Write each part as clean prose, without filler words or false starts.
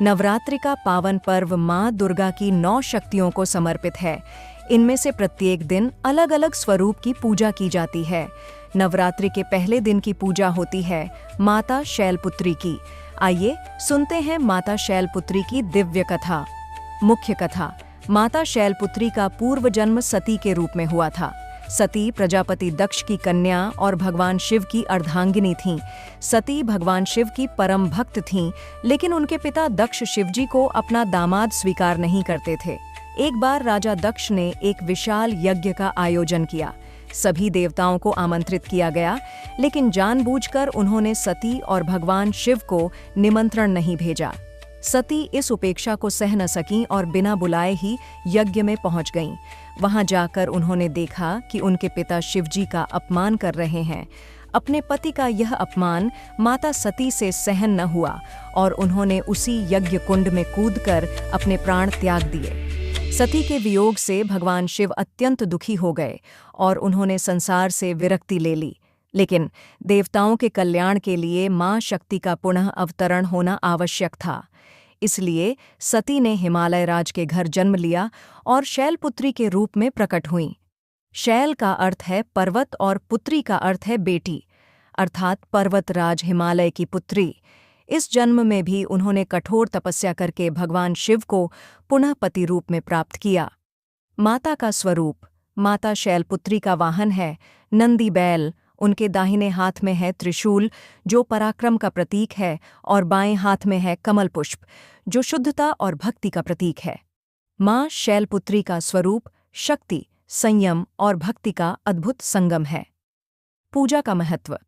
नवरात्रि का पावन पर्व माँ दुर्गा की 9 शक्तियों को समर्पित है। इनमें से प्रत्येक दिन अलग अलग स्वरूप की पूजा की जाती है। नवरात्रि के पहले दिन की पूजा होती है माता शैलपुत्री की। आइए सुनते हैं माता शैलपुत्री की दिव्य कथा। मुख्य कथा। माता शैलपुत्री का पूर्व जन्म सती के रूप में हुआ था। सती प्रजापति दक्ष की कन्या और भगवान शिव की अर्धांगिनी थीं। सती भगवान शिव की परम भक्त थीं, लेकिन उनके पिता दक्ष शिवजी को अपना दामाद स्वीकार नहीं करते थे। एक बार राजा दक्ष ने एक विशाल यज्ञ का आयोजन किया। सभी देवताओं को आमंत्रित किया गया, लेकिन जानबूझकर उन्होंने सती और भगवान शिव को निमंत्रण नहीं भेजा। सती इस उपेक्षा को सह न सकीं और बिना बुलाए ही यज्ञ में पहुंच गईं। वहां जाकर उन्होंने देखा कि उनके पिता शिवजी का अपमान कर रहे हैं। अपने पति का यह अपमान माता सती से सहन न हुआ और उन्होंने उसी यज्ञ कुंड में कूदकर अपने प्राण त्याग दिए। सती के वियोग से भगवान शिव अत्यंत दुखी हो गए और उन्होंने संसार से विरक्ति ले ली। लेकिन देवताओं के कल्याण के लिए मां शक्ति का पुनः अवतरण होना आवश्यक था। इसलिए सती ने हिमालय राज के घर जन्म लिया और शैलपुत्री के रूप में प्रकट हुईं। शैल का अर्थ है पर्वत और पुत्री का अर्थ है बेटी, अर्थात पर्वतराज हिमालय की पुत्री। इस जन्म में भी उन्होंने कठोर तपस्या करके भगवान शिव को पुनः पति रूप में प्राप्त किया। माता का स्वरूप। माता शैलपुत्री का वाहन है नंदी बैल। उनके दाहिने हाथ में है त्रिशूल, जो पराक्रम का प्रतीक है, और बाएं हाथ में है कमल पुष्प, जो शुद्धता और भक्ति का प्रतीक है। मां शैलपुत्री का स्वरूप शक्ति, संयम और भक्ति का अद्भुत संगम है। पूजा का महत्व।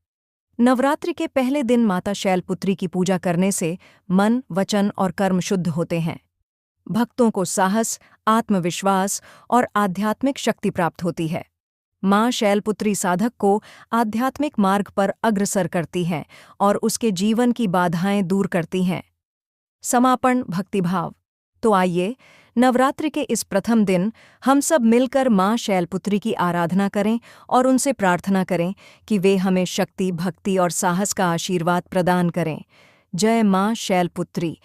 नवरात्रि के पहले दिन माता शैलपुत्री की पूजा करने से मन, वचन और कर्म शुद्ध होते हैं। भक्तों को साहस, आत्मविश्वास और आध्यात्मिक शक्ति प्राप्त होती है। मां शैलपुत्री साधक को आध्यात्मिक मार्ग पर अग्रसर करती हैं और उसके जीवन की बाधाएं दूर करती हैं। समापन भक्तिभाव। तो आइए नवरात्रि के इस प्रथम दिन हम सब मिलकर मां शैलपुत्री की आराधना करें और उनसे प्रार्थना करें कि वे हमें शक्ति, भक्ति और साहस का आशीर्वाद प्रदान करें। जय मां शैलपुत्री।